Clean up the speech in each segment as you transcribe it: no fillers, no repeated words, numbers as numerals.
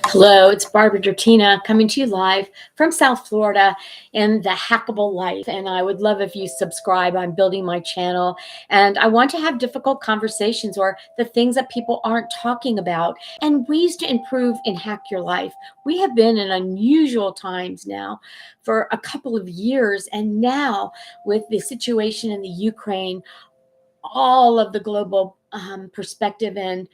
Hello, it's Barbara Dertina coming to you live from South Florida in the Hackable Life. And I would love if you subscribe. I'm building my channel and I want to have difficult conversations or the things that people aren't talking about and ways to improve and hack your life. We have been in unusual times now for a couple of years. And now, with the situation in the Ukraine, all of the global perspective and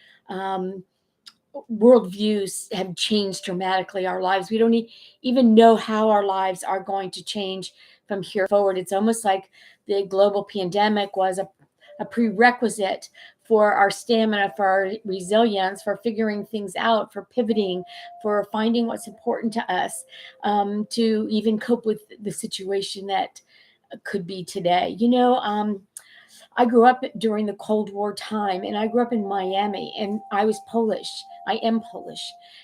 worldviews have changed dramatically. Our lives, we don't even know how our lives are going to change from here forward. It's almost like the global pandemic was a prerequisite for our stamina, for our resilience, for figuring things out, for pivoting, for finding what's important to us, to even cope with the situation that could be today. I grew up during the Cold War time, and I grew up in Miami, and I was Polish. I am Polish.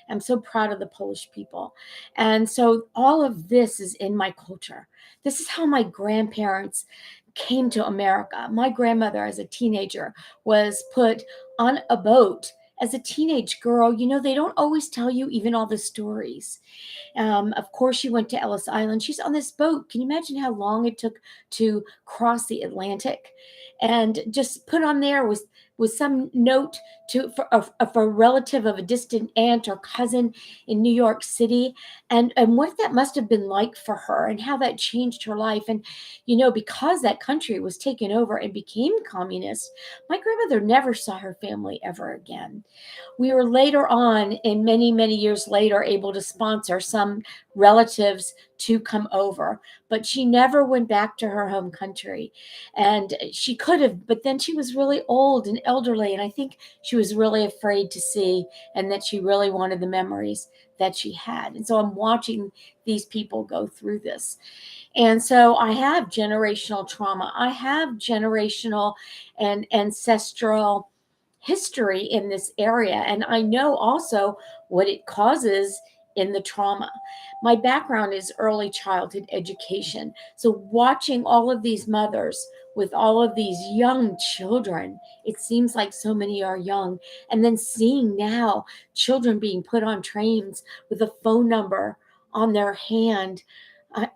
I'm so proud of the Polish people. And so all of this is in my culture. This is how my grandparents came to America. My grandmother, as a teenager, was put on a boat as a teenage girl. They don't always tell you even all the stories. Of course, she went to Ellis Island. She's on this boat. Can you imagine how long it took to cross the Atlantic? And just put on there was some note of a relative of a distant aunt or cousin in New York City, and what that must have been like for her, and how that changed her life. And because that country was taken over and became communist, my grandmother never saw her family ever again. We were later on, and many, many years later, able to sponsor some relatives to come over, but she never went back to her home country. And she could have, but then she was really old and elderly. And I think she was really afraid to see, and that she really wanted the memories that she had. And so I'm watching these people go through this. And so I have generational trauma. I have generational and ancestral history in this area. And I know also what it causes in the trauma. My background is early childhood education. So watching all of these mothers with all of these young children, it seems like so many are young. And then seeing now children being put on trains with a phone number on their hand,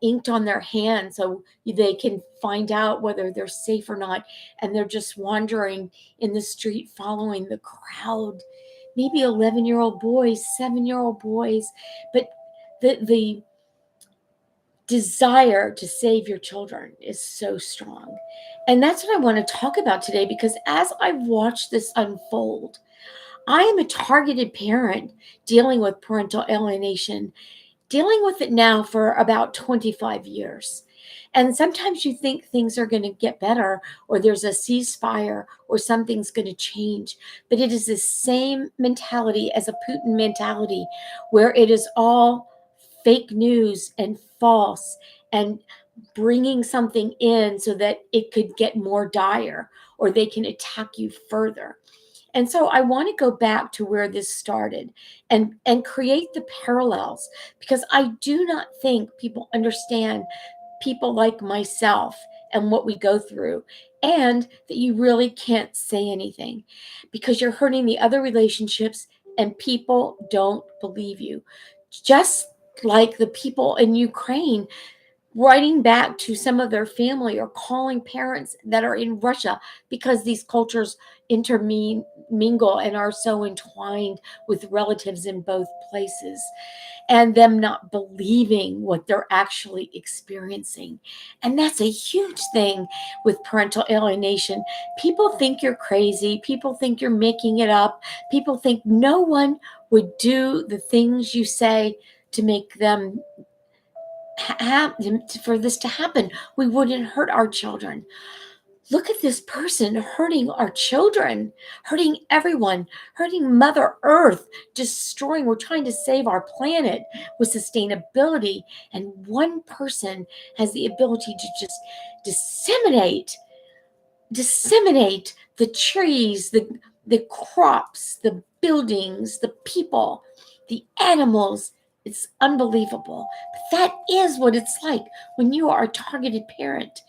inked on their hand, so they can find out whether they're safe or not. And they're just wandering in the street following the crowd, maybe 11-year-old boys, 7-year-old boys. But the desire to save your children is so strong. And that's what I want to talk about today, because as I watch this unfold, I am a targeted parent dealing with parental alienation, dealing with it now for about 25 years. And sometimes you think things are going to get better, or there's a ceasefire, or something's going to change. But it is the same mentality as a Putin mentality, where it is all fake news and false, and bringing something in so that it could get more dire, or they can attack you further. And so I want to go back to where this started, and create the parallels, because I do not think people understand people like myself and what we go through, and that you really can't say anything because you're hurting the other relationships, and people don't believe you. Just like the people in Ukraine writing back to some of their family, or calling parents that are in Russia, because these cultures intermingle and are so entwined with relatives in both places, and them not believing what they're actually experiencing. And that's a huge thing with parental alienation. People think you're crazy. People think you're making it up. People think no one would do the things you say to make them for this to happen. We wouldn't hurt our children. Look at this person hurting our children, hurting everyone, hurting Mother Earth, destroying. We're trying to save our planet with sustainability. And one person has the ability to just disseminate the trees, the crops, the buildings, the people, the animals. It's unbelievable. But that is what it's like when you are a targeted parent.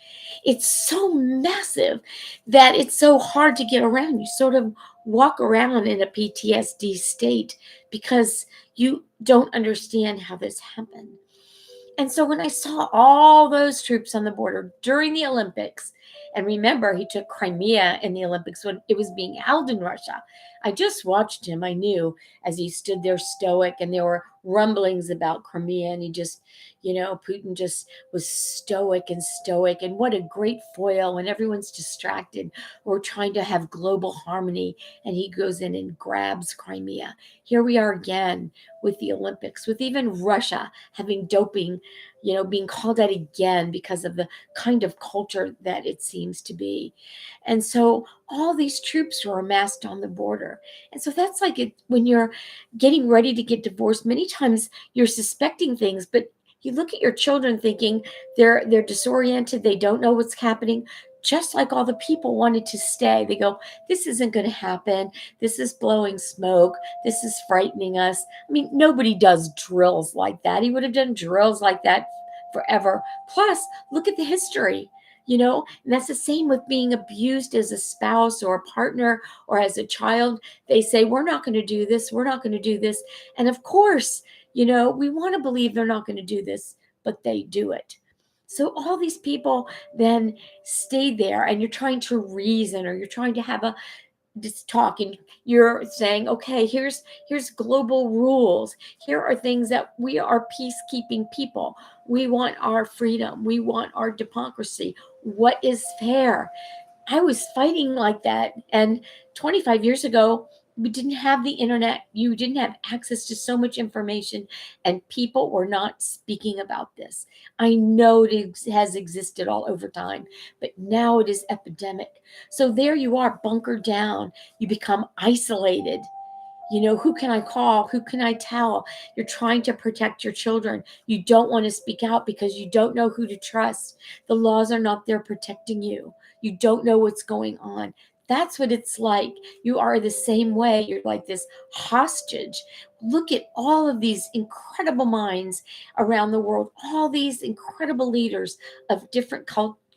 It's so massive that it's so hard to get around. You sort of walk around in a PTSD state because you don't understand how this happened. And so when I saw all those troops on the border during the Olympics, and remember, he took Crimea in the Olympics when it was being held in Russia. I just watched him. I knew as he stood there stoic, and there were rumblings about Crimea, and he just, Putin just was stoic and stoic. And what a great foil when everyone's distracted. We're trying to have global harmony, and he goes in and grabs Crimea. Here we are again with the Olympics, with even Russia having doping, being called out again because of the kind of culture that it seems to be. And so all these troops were amassed on the border. And so that's like it when you're getting ready to get divorced, many times you're suspecting things, but you look at your children thinking they're disoriented, they don't know what's happening. Just like all the people wanted to stay, they go, this isn't going to happen. This is blowing smoke. This is frightening us. I mean, nobody does drills like that. He would have done drills like that forever. Plus, look at the history, and that's the same with being abused as a spouse or a partner or as a child. They say, we're not going to do this. We're not going to do this. And of course, we want to believe they're not going to do this, but they do it. So all these people then stay there, and you're trying to reason, or you're trying to have this talk, and you're saying, okay, here's global rules. Here are things that we are peacekeeping people. We want our freedom. We want our democracy. What is fair? I was fighting like that. And 25 years ago, we didn't have the internet. You didn't have access to so much information, and people were not speaking about this. I know it has existed all over time, but now it is epidemic. So there you are, bunkered down. You become isolated. Who can I call? Who can I tell? You're trying to protect your children. You don't want to speak out because you don't know who to trust. The laws are not there protecting you. You don't know what's going on. That's what it's like. You are the same way. You're like this hostage. Look at all of these incredible minds around the world, all these incredible leaders of different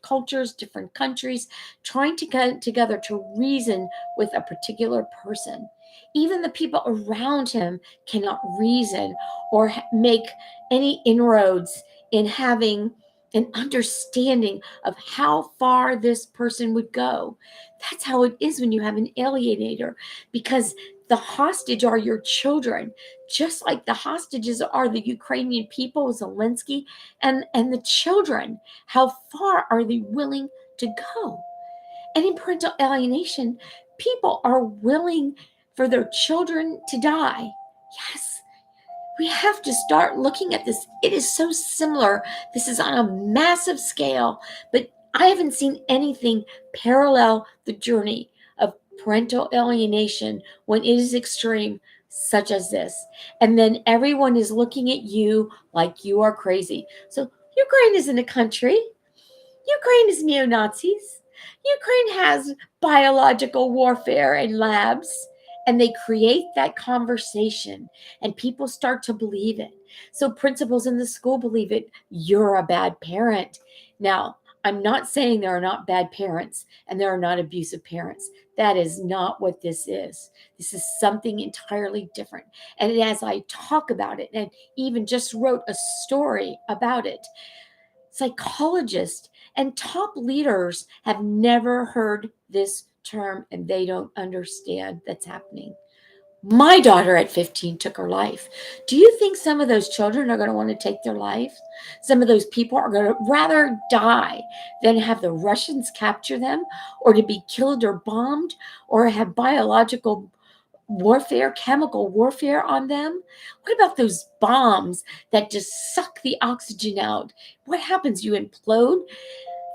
cultures, different countries, trying to get together to reason with a particular person. Even the people around him cannot reason or make any inroads in having an understanding of how far this person would go. That's how it is when you have an alienator, because the hostage are your children, just like the hostages are the Ukrainian people, Zelensky, and the children. How far are they willing to go? And in parental alienation, people are willing for their children to die. Yes, we have to start looking at this. It is so similar. This is on a massive scale, but I haven't seen anything parallel the journey of parental alienation when it is extreme, such as this. And then everyone is looking at you like you are crazy. So Ukraine isn't a country. Ukraine is neo-Nazis. Ukraine has biological warfare and labs, and they create that conversation, and people start to believe it. So principals in the school believe it. You're a bad parent. Now, I'm not saying there are not bad parents and there are not abusive parents. That is not what this is. This is something entirely different. And as I talk about it, and even just wrote a story about it, psychologists and top leaders have never heard this term, and they don't understand that's happening. My daughter at 15 took her life. Do you think some of those children are going to want to take their life? Some of those people are going to rather die than have the Russians capture them, or to be killed or bombed, or have biological warfare, chemical warfare on them? What about those bombs that just suck the oxygen out? What happens? You implode?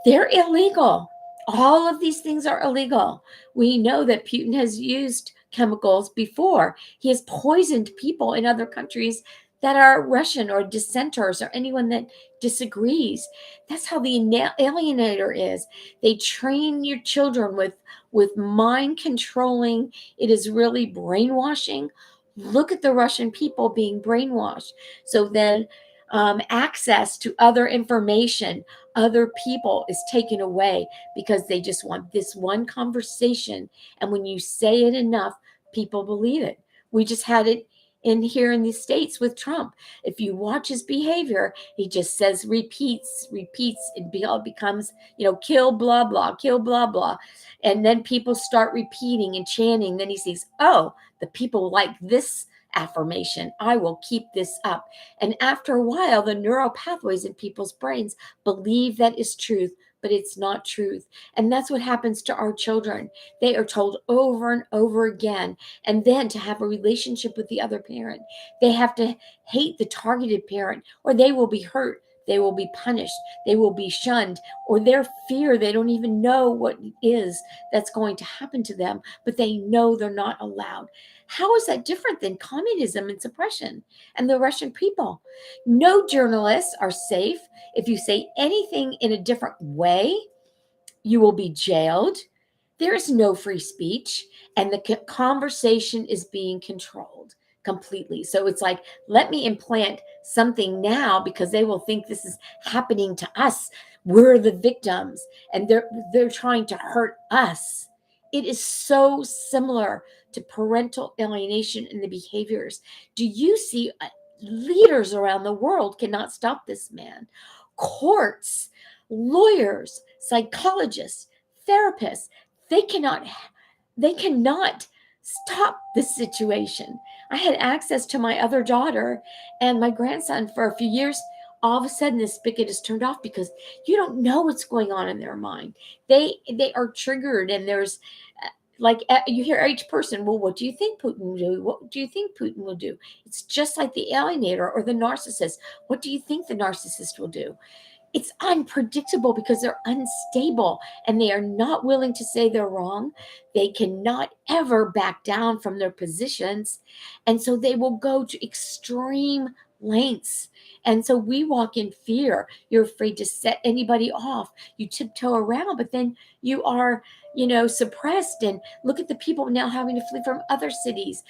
They're illegal. All of these things are illegal. We know that Putin has used chemicals before. He has poisoned people in other countries that are Russian or dissenters or anyone that disagrees. That's how the alienator is. They train your children with mind controlling. It is really brainwashing. Look at the Russian people being brainwashed. So then access to other information, other people is taken away because they just want this one conversation. And when you say it enough, people believe it. We just had it here in the States with Trump. If you watch his behavior, he just says, repeats, it all becomes, kill, blah, blah, kill, blah, blah. And then people start repeating and chanting. Then he sees, oh, the people like this affirmation. I will keep this up. And after a while, the neural pathways in people's brains believe that is truth, but it's not truth. And that's what happens to our children. They are told over and over again. And then to have a relationship with the other parent, they have to hate the targeted parent, or they will be hurt. They will be punished. They will be shunned, or their fear, they don't even know what it is that's going to happen to them, but they know they're not allowed. How is that different than communism and suppression and the Russian people? No journalists are safe. If you say anything in a different way, you will be jailed. There is no free speech, and the conversation is being controlled completely. So it's like, let me implant something now because they will think this is happening to us. We're the victims, and they're trying to hurt us. It is so similar to parental alienation and the behaviors. Do you see leaders around the world cannot stop this man? Courts, lawyers, psychologists, therapists, they cannot stop this situation. I had access to my other daughter and my grandson for a few years. All of a sudden this spigot is turned off because you don't know what's going on in their mind. They are triggered, and there's you hear each person, well, what do you think Putin will do? What do you think Putin will do? It's just like the alienator or the narcissist. What do you think the narcissist will do? It's unpredictable because they're unstable and they are not willing to say they're wrong. They cannot ever back down from their positions. And so they will go to extreme lengths. And so we walk in fear. You're afraid to set anybody off. You tiptoe around, but then you are, suppressed. And look at the people now having to flee from other cities.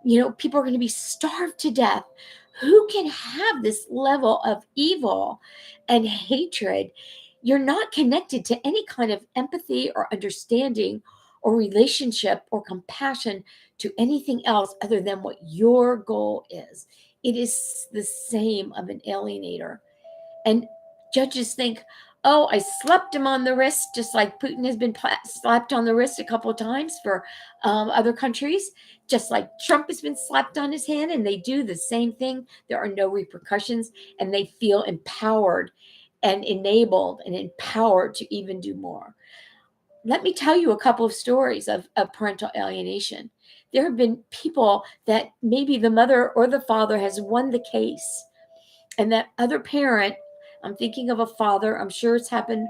People are going to be starved to death. Who can have this level of evil and hatred? You're not connected to any kind of empathy or understanding or relationship or compassion to anything else other than what your goal is. It is the same of an alienator. And judges think, oh, I slapped him on the wrist, just like Putin has been slapped on the wrist a couple of times for other countries, just like Trump has been slapped on his hand, and they do the same thing. There are no repercussions, and they feel empowered and enabled and empowered to even do more. Let me tell you a couple of stories of parental alienation. There have been people that maybe the mother or the father has won the case, and that other parent, I'm thinking of a father, I'm sure it's happened,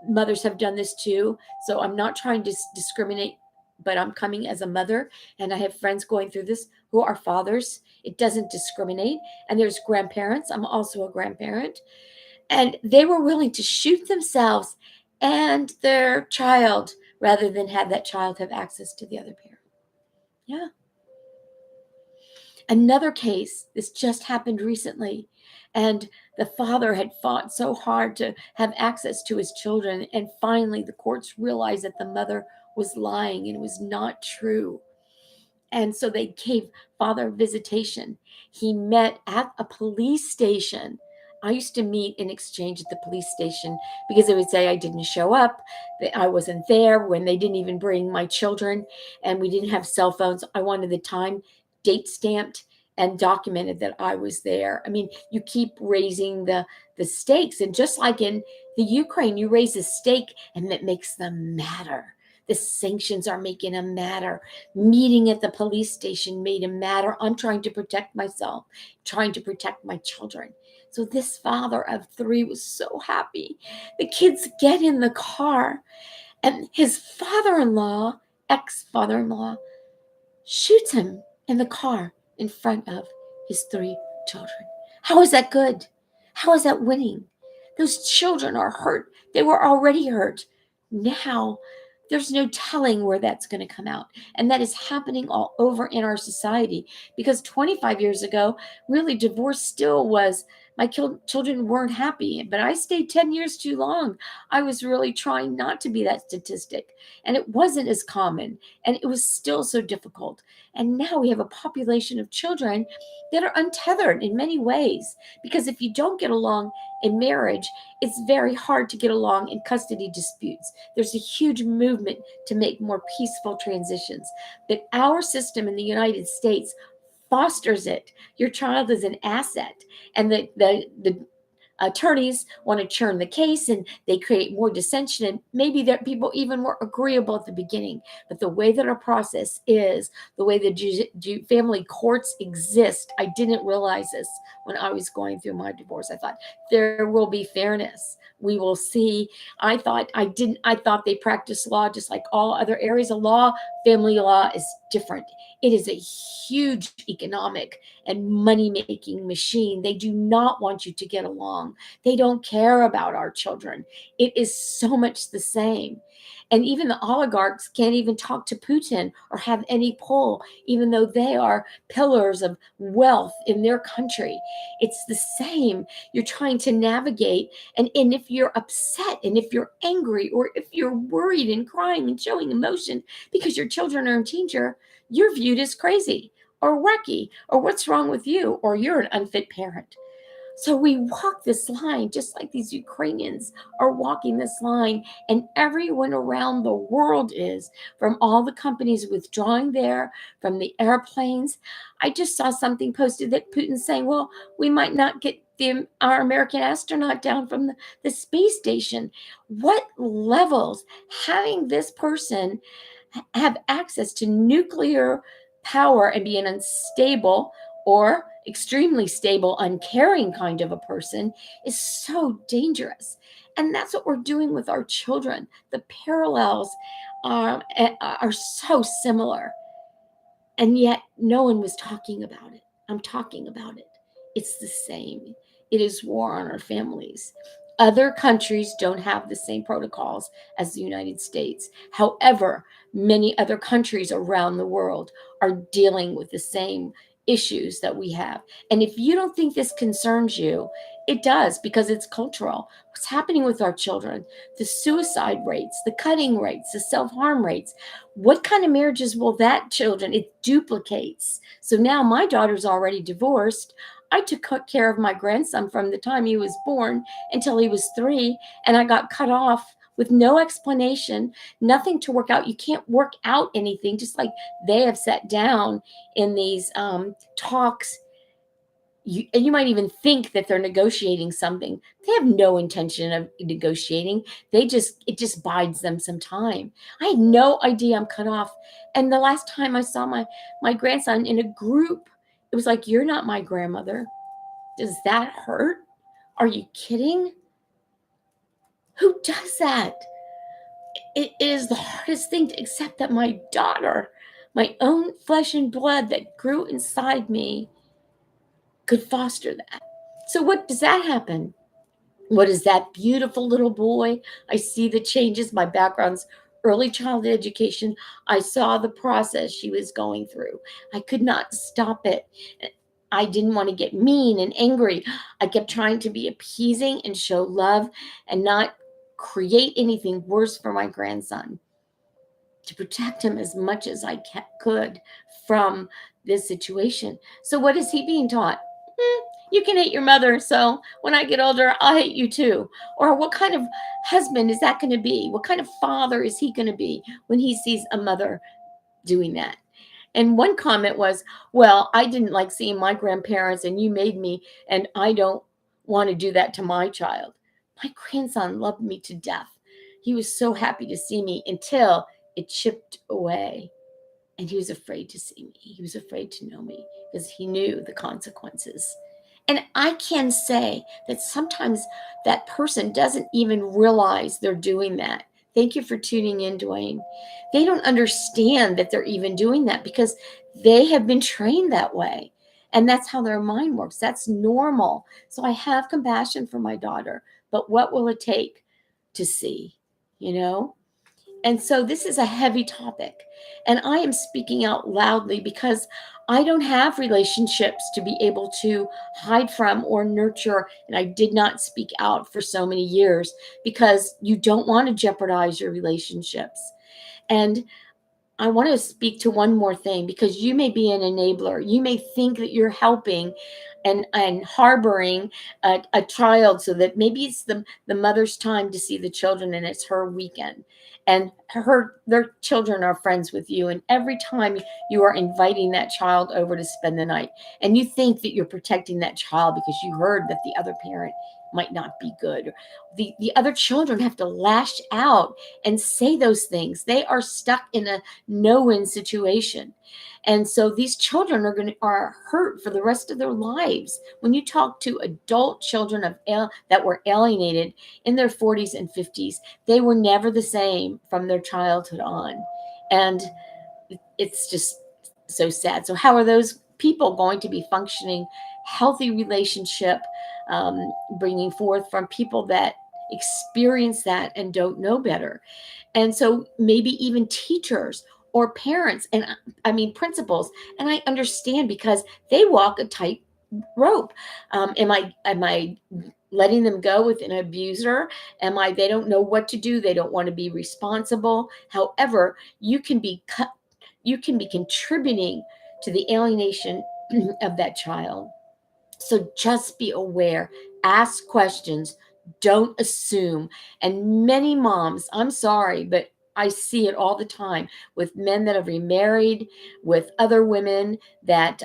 mothers have done this too. So I'm not trying to discriminate, but I'm coming as a mother, and I have friends going through this who are fathers. It doesn't discriminate. And there's grandparents. I'm also a grandparent. And they were willing to shoot themselves and their child rather than have that child have access to the other parent. Yeah. Another case, this just happened recently, and the father had fought so hard to have access to his children, and finally the courts realized that the mother was lying and it was not true. And so they gave father visitation. He met at a police station. I used to meet in exchange at the police station because they would say I didn't show up, that I wasn't there when they didn't even bring my children, and we didn't have cell phones. I wanted the time date stamped and documented that I was there. I mean, you keep raising the stakes, and just like in the Ukraine, you raise a stake and it makes them matter. The sanctions are making them matter. Meeting at the police station made him matter. I'm trying to protect myself, trying to protect my children. So this father of 3 was so happy. The kids get in the car, and his father-in-law, ex-father-in-law, shoots him in the car in front of his 3 children. How is that good? How is that winning? Those children are hurt. They were already hurt. Now, there's no telling where that's going to come out. And that is happening all over in our society, because 25 years ago, really, divorce still was My children weren't happy, but I stayed 10 years too long. I was really trying not to be that statistic, and it wasn't as common, and it was still so difficult. And now we have a population of children that are untethered in many ways, because if you don't get along in marriage, it's very hard to get along in custody disputes. There's a huge movement to make more peaceful transitions, but our system in the United States fosters it. Your child is an asset, and the attorneys want to churn the case, and they create more dissension, and maybe that people even were agreeable at the beginning. But the way that our process is, the way the family courts exist, I didn't realize this when I was going through my divorce. I thought there will be fairness. We will see. I thought they practice law just like all other areas of law. Family law is different. It is a huge economic and money making machine. They do not want you to get along. They don't care about our children. It is so much the same. And even the oligarchs can't even talk to Putin or have any pull, even though they are pillars of wealth in their country. It's the same. You're trying to navigate. And if you're upset and if you're angry or if you're worried and crying and showing emotion because your children are in danger, you're viewed as crazy or wacky or what's wrong with you or you're an unfit parent. So we walk this line just like these Ukrainians are walking this line, and everyone around the world is, from all the companies withdrawing there, from the airplanes. I just saw something posted that Putin's saying, well, we might not get our American astronaut down from the space station. What levels having this person have access to nuclear power and be an unstable or extremely stable, uncaring kind of a person is so dangerous. And that's what we're doing with our children. The parallels are so similar. And yet no one was talking about it. I'm talking about it. It's the same. It is war on our families. Other countries don't have the same protocols as the United States. However, many other countries around the world are dealing with the same issues that we have. And if you don't think this concerns you, it does, because it's cultural. What's happening with our children, the suicide rates, the cutting rates, the self-harm rates, what kind of marriages will that children? It duplicates. So now my daughter's already divorced. I took care of my grandson from the time he was born until he was 3, and I got cut off with no explanation, nothing to work out. You can't work out anything, just like they have sat down in these talks. And you might even think that they're negotiating something. They have no intention of negotiating. It just bides them some time. I had no idea I'm cut off. And the last time I saw my grandson in a group, it was like, you're not my grandmother. Does that hurt? Are you kidding? Who does that? It is the hardest thing to accept that my daughter, my own flesh and blood that grew inside me, could foster that. So what does that happen? What is that beautiful little boy? I see the changes. My background's early childhood education. I saw the process she was going through. I could not stop it. I didn't want to get mean and angry. I kept trying to be appeasing and show love and not create anything worse for my grandson, to protect him as much as I could from this situation. So what is he being taught? You can hate your mother, so when I get older, I'll hate you too. Or what kind of husband is that going to be? What kind of father is he going to be when he sees a mother doing that? And one comment was, well, I didn't like seeing my grandparents and you made me, and I don't want to do that to my child. My grandson loved me to death. He was so happy to see me until it chipped away. And he was afraid to see me. He was afraid to know me because he knew the consequences. And I can say that sometimes that person doesn't even realize they're doing that. Thank you for tuning in, Dwayne. They don't understand that they're even doing that because they have been trained that way. And that's how their mind works. That's normal. So I have compassion for my daughter. But what will it take to see? You know? And so this is a heavy topic. And I am speaking out loudly because I don't have relationships to be able to hide from or nurture. And I did not speak out for so many years because you don't want to jeopardize your relationships. And I want to speak to one more thing because you may be an enabler. You may think that you're helping and harboring a child so that maybe it's the mother's time to see the children and it's her weekend. And their children are friends with you. And every time you are inviting that child over to spend the night, and you think that you're protecting that child because you heard that the other parent might not be good. The other children have to lash out and say those things. They are stuck in a no-win situation. And so these children are hurt for the rest of their lives. When you talk to adult children that were alienated in their 40s and 50s, they were never the same from their childhood on. And it's just so sad. So how are those people going to be functioning healthy relationship, bringing forth from people that experience that and don't know better? And so maybe even teachers or parents, and I mean principals, and I understand because they walk a tight rope. Am I letting them go with an abuser? They don't know what to do, they don't want to be responsible. However, you can be contributing to the alienation of that child. So just be aware, ask questions, don't assume. And many moms, I'm sorry, but I see it all the time with men that are remarried, with other women that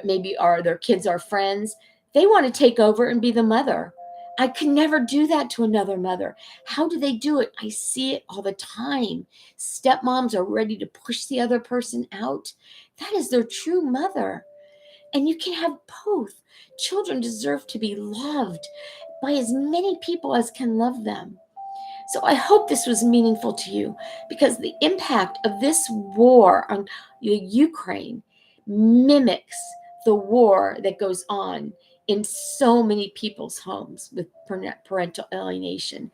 maybe are their kids are friends. They want to take over and be the mother. I could never do that to another mother. How do they do it? I see it all the time. Stepmoms are ready to push the other person out. That is their true mother. And you can have both. Children deserve to be loved by as many people as can love them. So I hope this was meaningful to you because the impact of this war on Ukraine mimics the war that goes on in so many people's homes with parental alienation.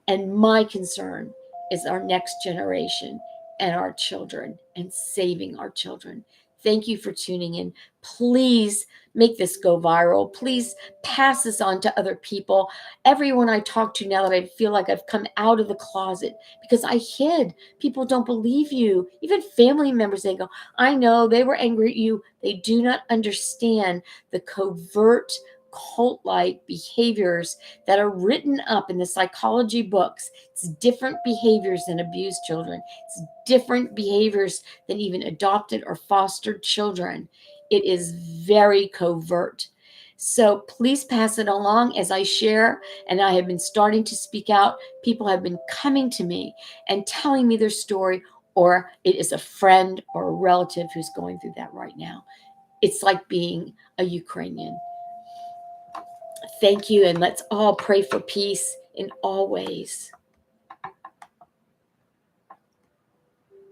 And my concern is our next generation and our children and saving our children. Thank you for tuning in. Please make this go viral. Please pass this on to other people. Everyone I talk to now that I feel like I've come out of the closet because I hid. People don't believe you. Even family members, they go, I know they were angry at you. They do not understand the covert cult-like behaviors that are written up in the psychology books. It's different behaviors than abused children. It's different behaviors than even adopted or fostered children. It is very covert. So please pass it along as I share, and I have been starting to speak out. People have been coming to me and telling me their story, or it is a friend or a relative who's going through that right now. It's like being a Ukrainian. Thank you, and let's all pray for peace in all ways.